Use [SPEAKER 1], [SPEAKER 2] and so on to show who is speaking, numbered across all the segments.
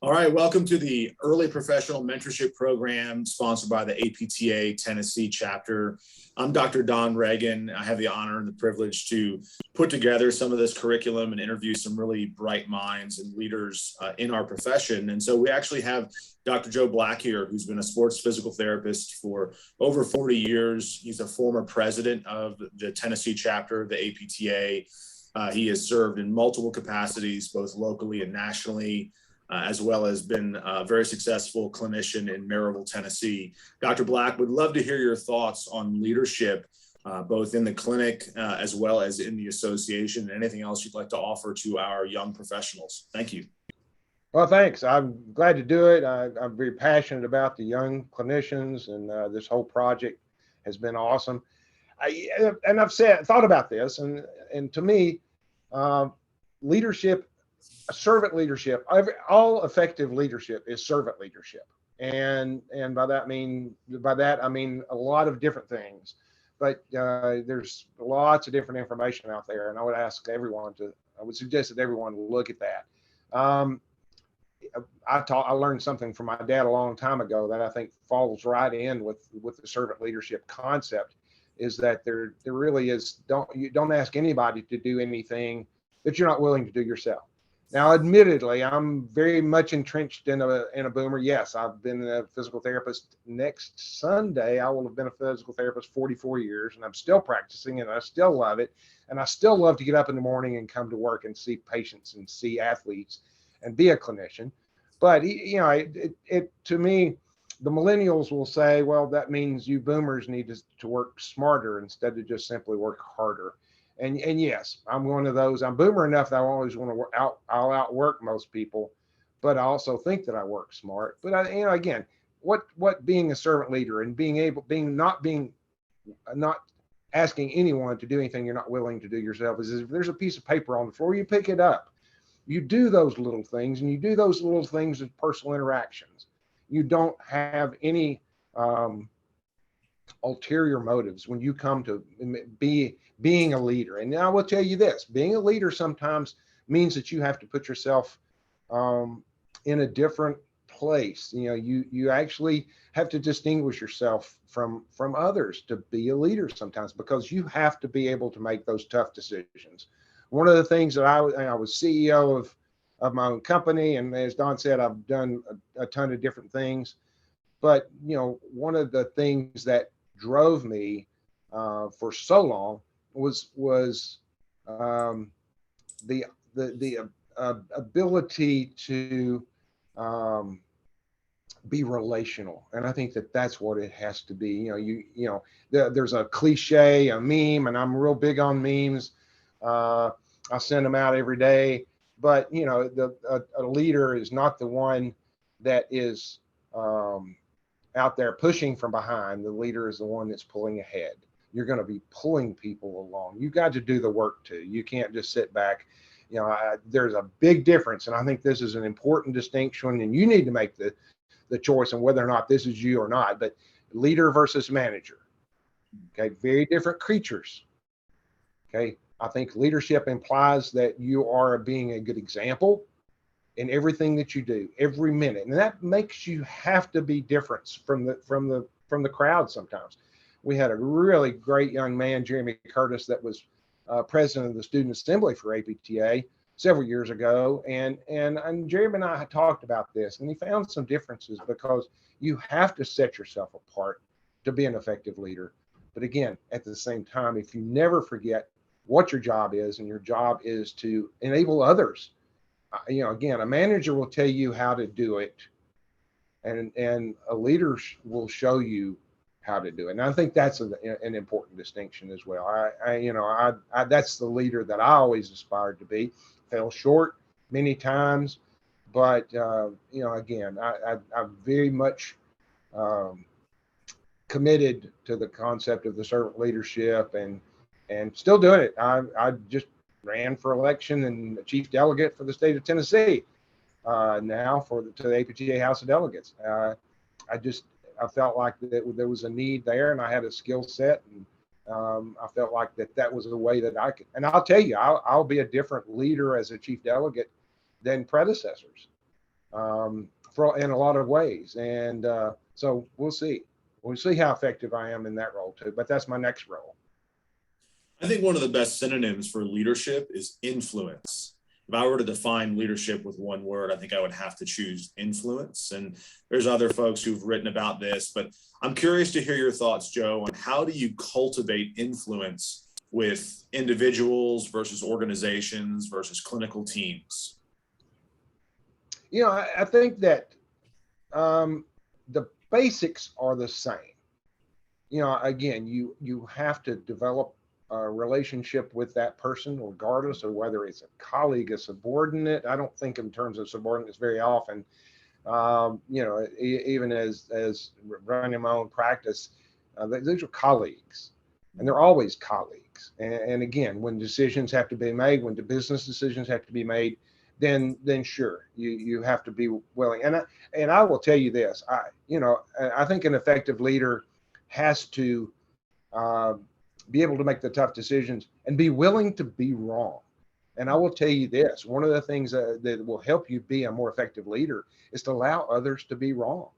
[SPEAKER 1] All right, welcome to the Early Professional Mentorship Program sponsored by the APTA Tennessee chapter. I'm Dr. Don Reagan. I have the honor and the privilege to put together some of this curriculum and interview some really bright minds and leaders in our profession. And so we actually have Dr. Joe Black here, who's been a sports physical therapist for over 40 years. He's a former president of the Tennessee chapter of the APTA. He has served in multiple capacities, both locally and nationally. As well as been a very successful clinician in Maryville, Tennessee. Dr. Black, would love to hear your thoughts on leadership, both in the clinic as well as in the association, and anything else you'd like to offer to our young professionals. Thank you.
[SPEAKER 2] Well, thanks. I'm glad to do it. I'm very passionate about the young clinicians, and this whole project has been awesome. I've thought about this, and to me, leadership, servant leadership, all effective leadership is servant leadership, and by that I mean a lot of different things. But there's lots of different information out there, and I would suggest that everyone will look at that. I learned something from my dad a long time ago that I think falls right in with the servant leadership concept, is that there really is, don't ask anybody to do anything that you're not willing to do yourself. Now, admittedly, I'm very much entrenched in a boomer. Yes, I've been a physical therapist. Next Sunday, I will have been a physical therapist 44 years, and I'm still practicing, and I still love it. And I still love to get up in the morning and come to work and see patients and see athletes and be a clinician. But, to me, the millennials will say, well, that means you boomers need to work smarter instead of just simply work harder. And yes, I'm one of those. I'm boomer enough that I always want to work out. I'll outwork most people, but I also think that I work smart. But again, what being a servant leader and not asking anyone to do anything you're not willing to do yourself is, if there's a piece of paper on the floor, you pick it up. You do those little things, and you do those little things as personal interactions. You don't have any ulterior motives when you come to being a leader. And I will tell you this, being a leader sometimes means that you have to put yourself in a different place. You actually have to distinguish yourself from others to be a leader sometimes, because you have to be able to make those tough decisions. One of the things that I was CEO of my own company, and as Don said, I've done a ton of different things. But one of the things that drove me for so long was the ability to be relational, and I think that that's what it has to be. There's a cliche, a meme, and I'm real big on memes. I send them out every day, but a leader is not the one that is out there pushing from behind. The leader is the one that's pulling ahead. You're going to be pulling people along. You got to do the work too. You can't just sit back. There's a big difference, and I think this is an important distinction, and you need to make the choice on whether or not this is you or not. But leader versus manager, okay, very different creatures. Okay, I think leadership implies that you are being a good example in everything that you do, every minute, and that makes you have to be different from the crowd. Sometimes we had a really great young man, Jeremy Curtis, that was president of the Student Assembly for APTA several years ago, and Jeremy and I had talked about this, and he found some differences, because you have to set yourself apart to be an effective leader. But again, at the same time, if you never forget what your job is, and your job is to enable others. Again, a manager will tell you how to do it, and a leader will show you how to do it. And I think that's an important distinction as well. I that's the leader that I always aspired to be. Fell short many times, but again, I'm very much committed to the concept of the servant leadership, and still doing it. I just ran for election and chief delegate for the state of Tennessee now to the APTA House of Delegates. I felt like that there was a need there, and I had a skill set, and I felt like that was the way that I could. And I'll tell you, I'll be a different leader as a chief delegate than predecessors. for in a lot of ways. And so we'll see. We'll see how effective I am in that role too. But that's my next role.
[SPEAKER 1] I think one of the best synonyms for leadership is influence. If I were to define leadership with one word, I think I would have to choose influence. And there's other folks who've written about this, but I'm curious to hear your thoughts, Joe, on how do you cultivate influence with individuals versus organizations versus clinical teams?
[SPEAKER 2] I think that the basics are the same. Again, you have to develop a relationship with that person, regardless of whether it's a colleague, a subordinate. I don't think in terms of subordinates very often. Even as running my own practice, these are colleagues, and they're always colleagues. And again, when decisions have to be made, when the business decisions have to be made, then sure, you have to be willing. And I will tell you this, I think an effective leader has to be able to make the tough decisions and be willing to be wrong. And I will tell you this, one of the things that will help you be a more effective leader is to allow others to be wrong.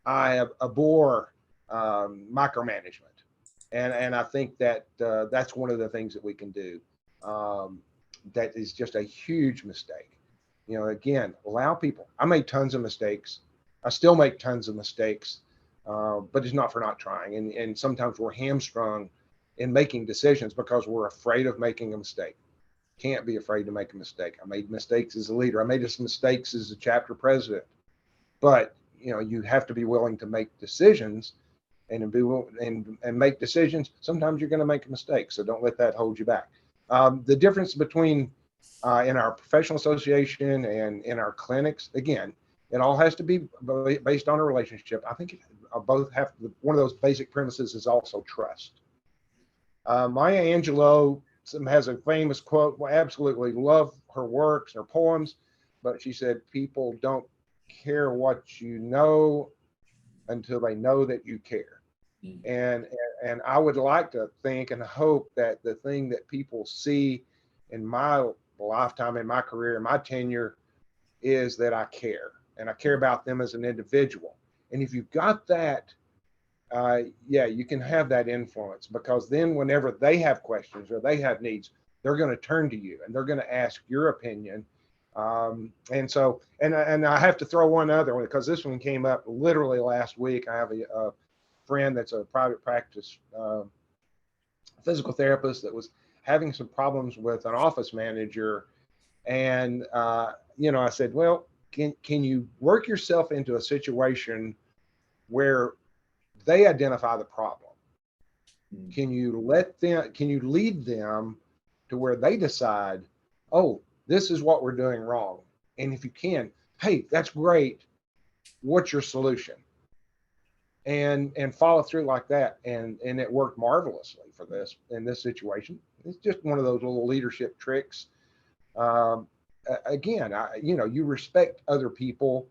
[SPEAKER 2] I abhor micromanagement. And I think that that's one of the things that we can do. That is just a huge mistake. Again, allow people. I made tons of mistakes. I still make tons of mistakes, but it's not for not trying. And sometimes we're hamstrung in making decisions because we're afraid of making a mistake. Can't be afraid to make a mistake. I made mistakes as a leader. I made some mistakes as a chapter president. But you have to be willing to make decisions and make decisions. Sometimes you're going to make a mistake, so don't let that hold you back. The difference between in our professional association and in our clinics, again, it all has to be based on a relationship. I think both have one of those basic premises is also trust. Maya Angelou has a famous quote. I absolutely love her works, her poems, but she said, "People don't care what you know until they know that you care." And I would like to think and hope that the thing that people see in my lifetime, in my career, in my tenure, is that I care, and I care about them as an individual. And if you've got that, you can have that influence, because then whenever they have questions or they have needs, they're going to turn to you and they're going to ask your opinion. And I have to throw one other one, because this one came up literally last week. I have a friend that's a private practice physical therapist that was having some problems with an office manager. And, I said, well, can you work yourself into a situation where they identify the problem? Can you lead them to where they decide, oh, this is what we're doing wrong? And if you can, hey, that's great. What's your solution? And follow through like that. And it worked marvelously for this in this situation. It's just one of those little leadership tricks. Again, you respect other people,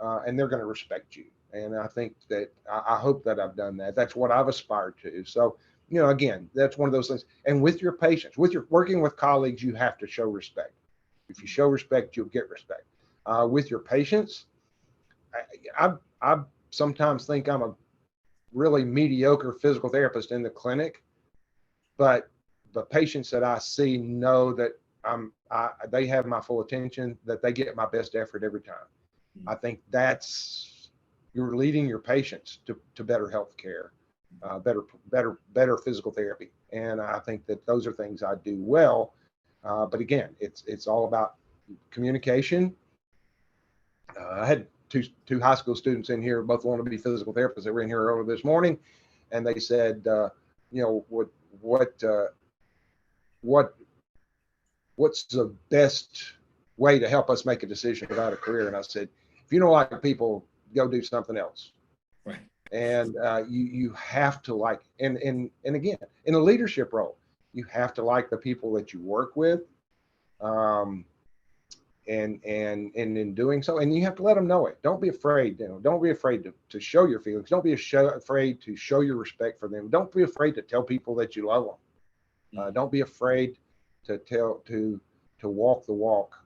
[SPEAKER 2] and they're going to respect you. And I think that I hope that I've done that. That's what I've aspired to. So, again, that's one of those things. And with your patients, with your working with colleagues, you have to show respect. If you show respect, you'll get respect. With your patients, I sometimes think I'm a really mediocre physical therapist in the clinic, but the patients that I see know that they have my full attention, that they get my best effort every time. I think you're leading your patients to better health care, better physical therapy. And I think that those are things I do well. But again, it's all about communication. I had two high school students in here, both want to be physical therapists. They were in here earlier this morning, and they said, what's the best way to help us make a decision about a career? And I said, if you don't like people, go do something else.
[SPEAKER 1] Right.
[SPEAKER 2] And you have to like, and again, in a leadership role, you have to like the people that you work with. And in doing so, and you have to let them know it. Don't be afraid. Don't be afraid to show your feelings. Don't be afraid to show your respect for them. Don't be afraid to tell people that you love them. Don't be afraid to walk the walk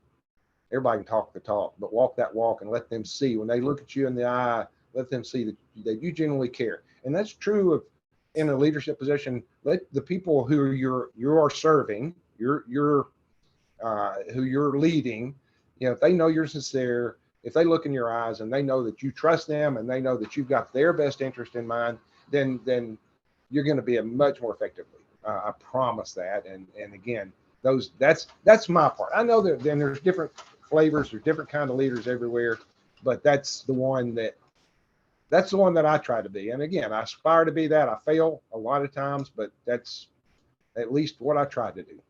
[SPEAKER 2] everybody can talk the talk, but walk that walk and let them see when they look at you in the eye, let them see that you genuinely care. And that's true of in a leadership position. Let the people who you are serving, who you're leading, if they know you're sincere, if they look in your eyes and they know that you trust them and they know that you've got their best interest in mind, then you're going to be a much more effectively. I promise that. And again, that's my part. I know that then there's different flavors, there's different kind of leaders everywhere, but that's the one that I try to be. And again, I aspire to be that. I fail a lot of times, but that's at least what I try to do.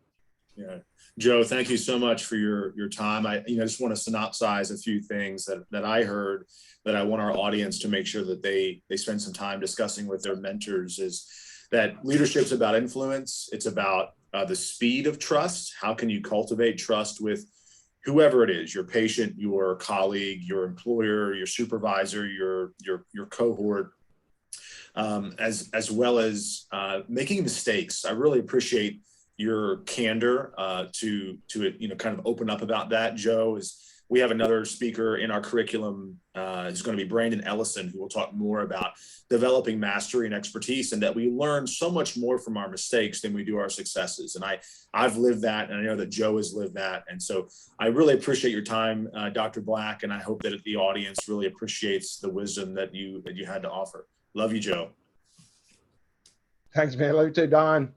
[SPEAKER 1] Yeah. Joe, thank you so much for your time. I just want to synopsize a few things that I heard that I want our audience to make sure that they spend some time discussing with their mentors. Is that leadership's about influence. It's about the speed of trust. How can you cultivate trust with whoever it is, your patient, your colleague, your employer, your supervisor, your cohort, as well as making mistakes. I really appreciate your candor to kind of open up about that. Joe, we have another speaker in our curriculum is going to be Brandon Ellison, who will talk more about developing mastery and expertise, and that we learn so much more from our mistakes than we do our successes. And I've lived that, and I know that Joe has lived that. And so I really appreciate your time, Dr. Black, and I hope that the audience really appreciates the wisdom that you had to offer. Love you, Joe.
[SPEAKER 2] Thanks, man. Love you too, Don.